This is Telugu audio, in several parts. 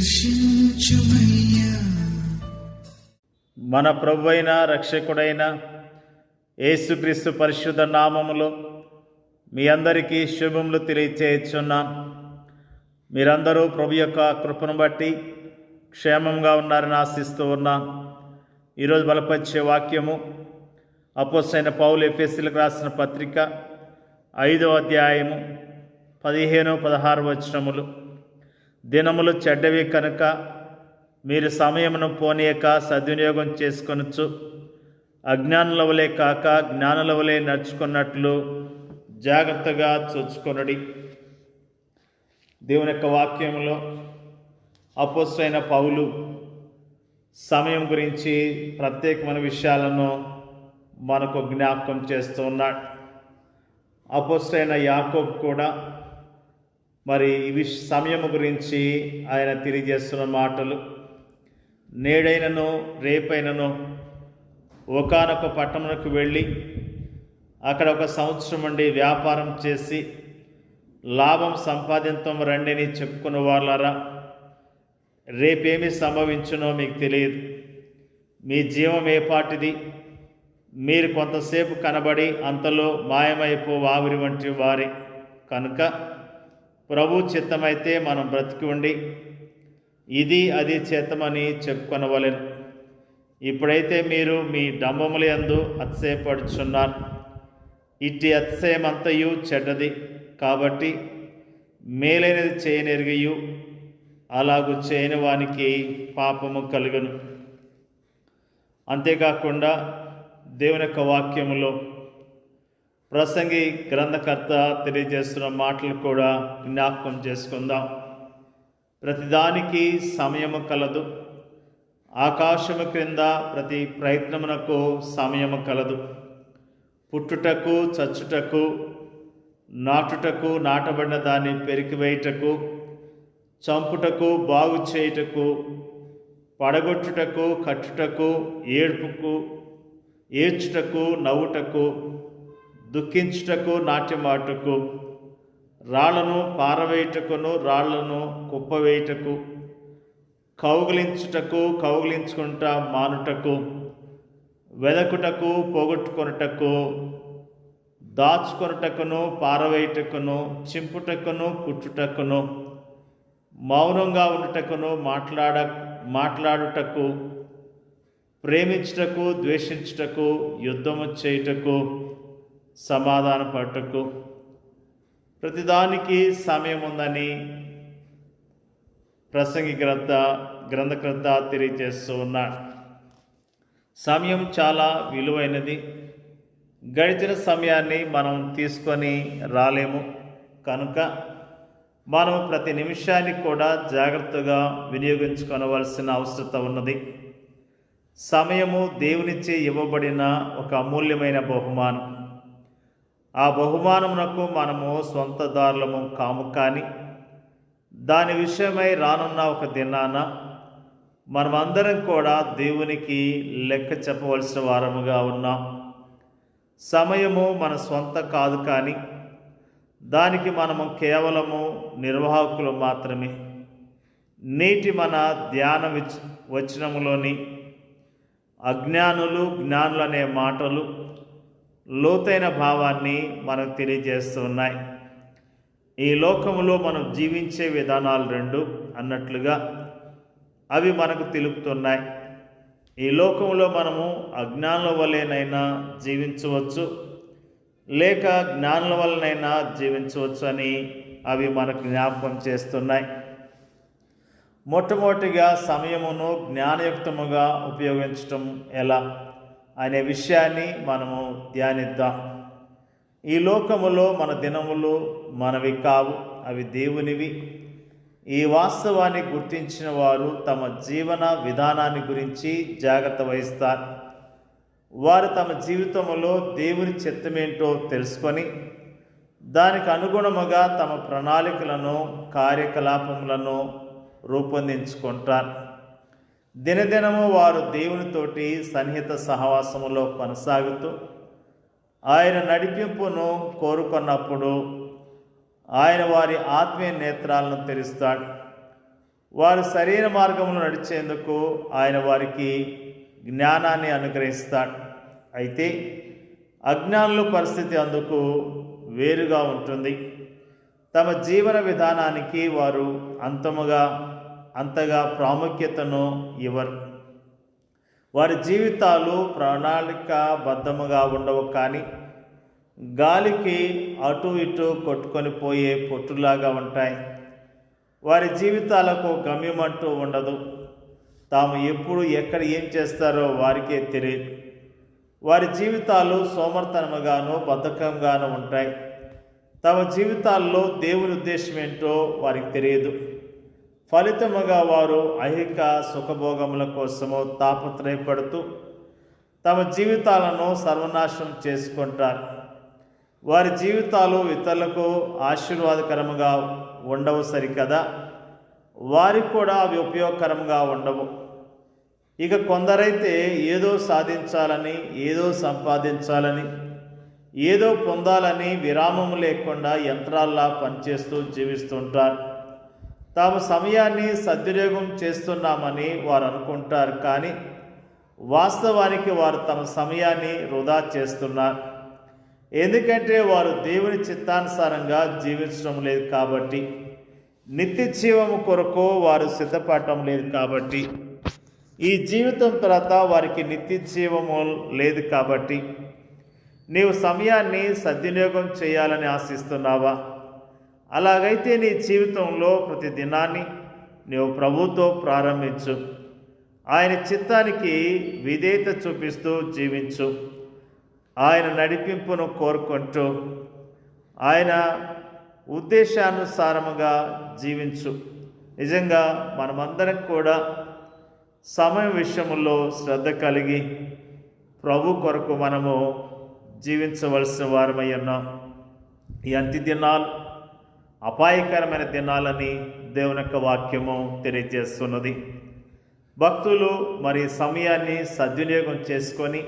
దర్శించుమయ్యా. మన ప్రభువైన రక్షకుడైన యేసుక్రీస్తు పరిశుద్ధ నామములో మీ అందరికీ శుభములు తెలియచేయుచున్నాను. మీరందరూ ప్రభు యొక్క కృపను బట్టి క్షేమంగా ఉన్నారని ఆశిస్తూ ఉన్నాను. ఈరోజు బలపరిచే వాక్యము అపోస్తలుడైన పౌలు ఎఫెసీయులకు రాసిన పత్రిక 5వ అధ్యాయము 15-16 వచనములు. దినములు చెడ్డవి కనుక మీరు సమయమును పోనీయక సద్వినియోగం చేసుకొనొచ్చు. అజ్ఞానుల వలె కాక జ్ఞానుల వలె నడుచుకున్నట్లు జాగ్రత్తగా చూచుకొనుడి. దేవుని యొక్క వాక్యంలో అపోస్తలుడైన పౌలు సమయం గురించి ప్రత్యేకమైన విషయాలను మనకు జ్ఞాపకం చేస్తూ ఉన్నాడు. అపోస్తలుడైన యాకోబు కూడా మరి ఈ సమయం గురించి ఆయన తెలియజేస్తున్న మాటలు, నేడైనను రేపైనను ఒకానొక పట్టణమునకు వెళ్ళి అక్కడ 1 సంవత్సరం నుండి వ్యాపారం చేసి లాభం సంపాదించడం రండిని చెప్పుకున్న వాళ్ళారా, రేపేమి సంభవించునో మీకు తెలియదు. మీ జీవం ఏపాటిది? మీరు కొంతసేపు కనబడి అంతలో మాయమైపో ఆవిరి వంటి వారి కనుక ప్రభు చిత్తమైతే మనం బ్రతికి ఉండి ఇది అది చేతమని చెప్పుకొనవలెను. ఇప్పుడైతే మీరు మీ డంబముల యందు అతిశయపడుచున్నారు. ఇట్టి అతిశయమంతయు చెడ్డది. కాబట్టి మేలైనది చేయనెరిగియు అలాగూ చేయని వానికి పాపము కలుగును. అంతేకాకుండా దేవుని యొక్క వాక్యములో ప్రసంగి గ్రంథకర్త తెలియజేస్తున్న మాటలు కూడా జ్ఞాపకం చేసుకుందాం. ప్రతిదానికి సమయము కలదు. ఆకాశము క్రింద ప్రతి ప్రయత్నమునకు సమయము కలదు. పుట్టుటకు, చచ్చుటకు, నాటుటకు, నాటబడిన దాన్ని పెరికివేయుటకు, చంపుటకు, బాగు చేయుటకు, పడగొట్టుటకు, కట్టుటకు, ఏడ్చుటకు, నవ్వుటకు, దుఃఖించుటకు, నాట్యమాటుకు, రాళ్లను పారవేయుటకును, రాళ్లను కుప్పవేయుటకు, కౌగిలించుటకు, కౌగిలించుకుంటా మానుటకు, వెదకుటకు, పోగొట్టుకొనుటకు, దాచుకొనుటకును, పారవేయుటకును, చింపుటకును, కుట్టుటకును, మౌనంగా ఉండుటకును, మాట్లాడుటకు, ప్రేమించుటకు, ద్వేషించుటకు, యుద్ధము చేయుటకు, సమాధాన పట్టుటకు, ప్రతిదానికి సమయం ఉందని ప్రసంగి గ్రంథకర్త తెలియజేస్తూ ఉన్నాడు. సమయం చాలా విలువైనది. గడిచిన సమయాన్ని మనం తీసుకొని రాలేము. కనుక మనం ప్రతి నిమిషాన్ని కూడా జాగ్రత్తగా వినియోగించుకోవలసిన అవసరం ఉన్నది. సమయము దేవునిచే ఇవ్వబడిన ఒక అమూల్యమైన బహుమానం. ఆ బహుమానమునకు మనము సొంతదారులము కాము. కానీ దాని విషయమై రానున్న ఒక దినాన మనమందరం కూడా దేవునికి లెక్క చెప్పవలసిన వారముగా ఉన్నాం. సమయము మన సొంత కాదు, కానీ దానికి మనము కేవలము నిర్వాహకులు మాత్రమే. నేటి మన ధ్యాన వచనములోని అజ్ఞానులు, జ్ఞానులు అనే మాటలు లోతైన భావాన్ని మనకు తెలియజేస్తూ ఉన్నాయి. ఈ లోకములో మనం జీవించే విధానాలు 2 అన్నట్లుగా అవి మనకు తెలుపుతున్నాయి. ఈ లోకంలో మనము అజ్ఞానుల వలెనైనా జీవించవచ్చు, లేక జ్ఞానుల వలనైనా జీవించవచ్చు అని అవి మనకు జ్ఞాపకం చేస్తున్నాయి. మొట్టమొదటిగా సమయమును జ్ఞానయుక్తముగా ఉపయోగించటం ఎలా అనే విషయాన్ని మనము ధ్యానిద్దాం. ఈ లోకములో మన దినములు మనవి కావు, అవి దేవునివి. ఈ వాస్తవాన్ని గుర్తించిన వారు తమ జీవన విధానాన్ని గురించి జాగ్రత్త వహిస్తారు. వారు తమ జీవితంలో దేవుని చిత్తమేంటో తెలుసుకొని దానికి అనుగుణముగా తమ ప్రణాళికలను, కార్యకలాపములను రూపొందించుకుంటారు. దినదినము వారు దేవునితోటి సన్నిహిత సహవాసములో కొనసాగుతూ ఆయన నడిపింపును కోరుకున్నప్పుడు ఆయన వారి ఆత్మీయ నేత్రాలను తెరుస్తాడు. వారు సరైన మార్గంలో నడిచేందుకు ఆయన వారికి జ్ఞానాన్ని అనుగ్రహిస్తాడు. అయితే అజ్ఞానుల పరిస్థితి అందుకు వేరుగా ఉంటుంది. తమ జీవన విధానానికి వారు అంతగా ప్రాముఖ్యతను ఇవ్వరు. వారి జీవితాలు ప్రణాళికాబద్ధముగా ఉండవు, కానీ గాలికి అటు ఇటు కొట్టుకొని పోయే పొట్టులాగా ఉంటాయి. వారి జీవితాలకు గమ్యమంటూ ఉండదు. తాము ఎప్పుడు ఎక్కడ ఏం చేస్తారో వారికే తెలియదు. వారి జీవితాలు సోమర్తనముగాను బద్ధకంగాను ఉంటాయి. తమ జీవితాల్లో దేవుని ఉద్దేశం ఏంటో వారికి తెలియదు. ఫలితముగా వారు ఐహిక సుఖభోగముల కోసము తాపత్రయపడుతూ తమ జీవితాలను సర్వనాశనం చేసుకుంటారు. వారి జీవితాలు ఇతరులకు ఆశీర్వాదకరముగా ఉండవు సరికదా, వారికి కూడా అవి ఉపయోగకరంగా ఉండవు. ఇక కొందరైతే ఏదో సాధించాలని, ఏదో సంపాదించాలని, ఏదో పొందాలని విరామం లేకుండా యంత్రాల్లా పనిచేస్తూ జీవిస్తుంటారు. తాము సమయాన్ని సద్వినియోగం చేస్తున్నామని వారు అనుకుంటారు, కానీ వాస్తవానికి వారు తమ సమయాన్ని వృధా చేస్తున్నారు. ఎందుకంటే వారు దేవుని చిత్తానుసారంగా జీవించడం లేదు కాబట్టి, నిత్య జీవము కొరకు వారు సిద్ధపడటం లేదు కాబట్టి, ఈ జీవితం తర్వాత వారికి నిత్య జీవము లేదు కాబట్టి, నీవు సమయాన్ని సద్వినియోగం చేయాలని ఆశిస్తున్నావా? అలాగైతే నీ జీవితంలో ప్రతి దినాన్ని నీవు ప్రభువుతో ప్రారంభించు. ఆయన చిత్తానికి విధేయత చూపిస్తూ జీవించు. ఆయన నడిపింపును కోరుకుంటూ ఆయన ఉద్దేశానుసారముగా జీవించు. నిజంగా మనమందరం కూడా సమయం విషయంలో శ్రద్ధ కలిగి ప్రభు కొరకు మనము జీవించవలసిన వారమై ఉన్నాం. ఈ అంత్య దినాలు అపాయకరమైన దినాలని దేవుని యొక్క వాక్యము తెలియజేస్తున్నది. భక్తులు మరి సమయాన్ని సద్వినియోగం చేసుకొని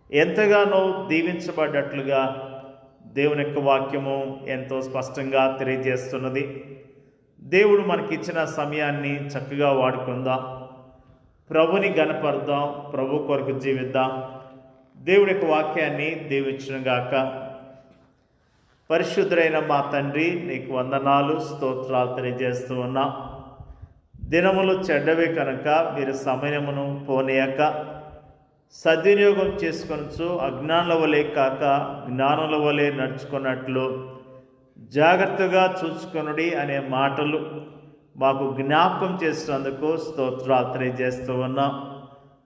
ఎంతగానో దీవించబడ్డట్లుగా దేవుని యొక్క వాక్యము ఎంతో స్పష్టంగా తెలియజేస్తున్నది. దేవుడు మనకిచ్చిన సమయాన్ని చక్కగా వాడుకుందాం, ప్రభుని గణపరుద్దాం, ప్రభు కొరకు జీవిద్దాం. దేవుడి యొక్క వాక్యాన్ని దీవించునుగాక. పరిశుద్ధుడైన మా తండ్రి, నీకు వందనాలు, స్తోత్రాలు తెలియజేస్తూ ఉన్నాం. దినములు చెడ్డవే కనుక మీరు సమయమును పోనీయక సద్వినియోగం చేసుకొనచ్చు, అజ్ఞానుల వలె కాక జ్ఞానుల వలె నడుచుకున్నట్లు జాగ్రత్తగా చూసుకొనుడి అనే మాటలు మాకు జ్ఞాపకం చేసినందుకు స్తోత్రాలు తెలియజేస్తూ ఉన్నాం.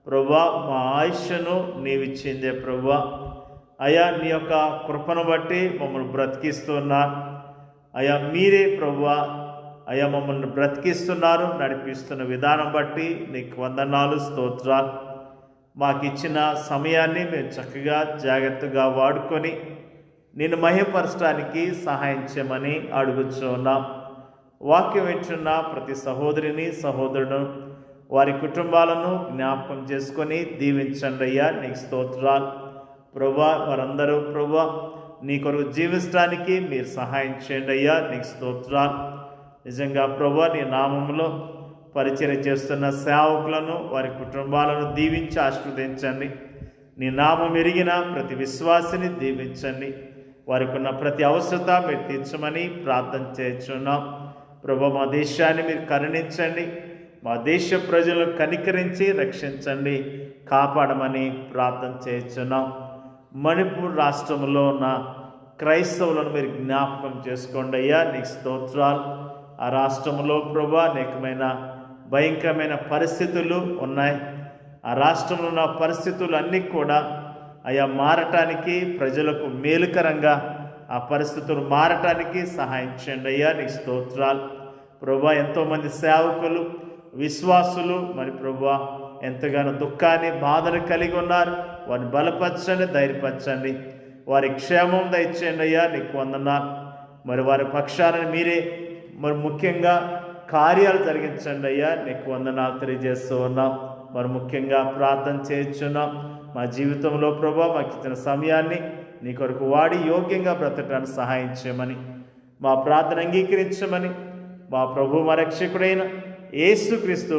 ప్రభువా, మా ఆయుష్ను నీవిచ్చిందే ప్రభువా. అయా, నీ యొక్క కృపను బట్టి మమ్మల్ని బ్రతికిస్తున్నారు. అయా, మీరే ప్రభువా అయా మమ్మల్ని బ్రతికిస్తున్నారు, నడిపిస్తున్న విధానం బట్టి నీకు వందనాలు, స్తోత్రాలు. మాకు ఇచ్చిన సమయాన్ని మేము చక్కగా జాగ్రత్తగా వాడుకొని నిన్ను మహిమపరచడానికి సహాయం చేయమని అడుగుచున్నాం. వాక్యం వింటున్న ప్రతి సహోదరిని సహోదరుడు వారి కుటుంబాలను జ్ఞాపకం చేసుకొని దీవించండి అయ్యా. నీకు స్తోత్రాలు ప్రభువా. వారందరూ ప్రభువా నీ కొరకు జీవించడానికి మీరు సహాయం చేయండి అయ్యా. నీకు స్తోత్రాలు. నిజంగా ప్రభువా, నీ నామములో పరిచయం చేస్తున్న సేవకులను వారి కుటుంబాలను దీవించి ఆశీర్వదించండి. నీ నామం ఎరిగిన ప్రతి విశ్వాసిని దీవించండి. వారికి ఉన్న ప్రతి అవసరత మీరు తీర్చమని ప్రార్థన చేస్తున్నాం. ప్రభువా, మా దేశాన్ని మీరు కరుణించండి. మా దేశ ప్రజలను కనికరించి రక్షించండి, కాపాడమని ప్రార్థన చేస్తున్నాం. మణిపూర్ రాష్ట్రంలో ఉన్న క్రైస్తవులను మీరు జ్ఞాపకం చేసుకోండి అయ్యా. నీకు స్తోత్రాలు. ఆ రాష్ట్రంలో ప్రభువా అనేకమైన భయంకరమైన పరిస్థితులు ఉన్నాయి. ఆ రాష్ట్రంలో ఉన్న పరిస్థితులు అన్నీ కూడా అయా మారటానికి, ప్రజలకు మేలుకరంగా ఆ పరిస్థితులు మారటానికి సహాయం చేయండి అయ్యా. నీకు స్తోత్రాలు ప్రభువా. ఎంతోమంది సేవకులు, విశ్వాసులు మరి ప్రభువా ఎంతగానో దుఃఖాన్ని, బాధను కలిగి ఉన్నారు. వారిని బలపరచండి, ధైర్యపరచండి, వారి క్షేమం దయచేయండి అయ్యా. నీకు వందనాలు. మరి వారి పక్షాలను మీరే మరి ముఖ్యంగా కార్యాలు జరిగించండి అయ్యా. నీకు వందనాలు తెలియజేస్తూ ఉన్నాం. మరి ముఖ్యంగా ప్రార్థన చేయించున్నాం. మా జీవితంలో ప్రభువా మాకు ఇచ్చిన సమయాన్ని నీ కొరకు వాడి యోగ్యంగా బ్రతకడానికి సహాయం చేయమని, మా ప్రార్థన అంగీకరించమని, మా ప్రభు మా రక్షకుడైన యేసుక్రీస్తు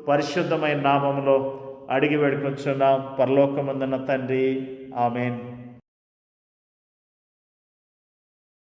పరిశుద్ధమైన నామములో అడిగి వేడుకొంచున్నాం పరలోకమందున్న తండ్రి. ఆమేన్.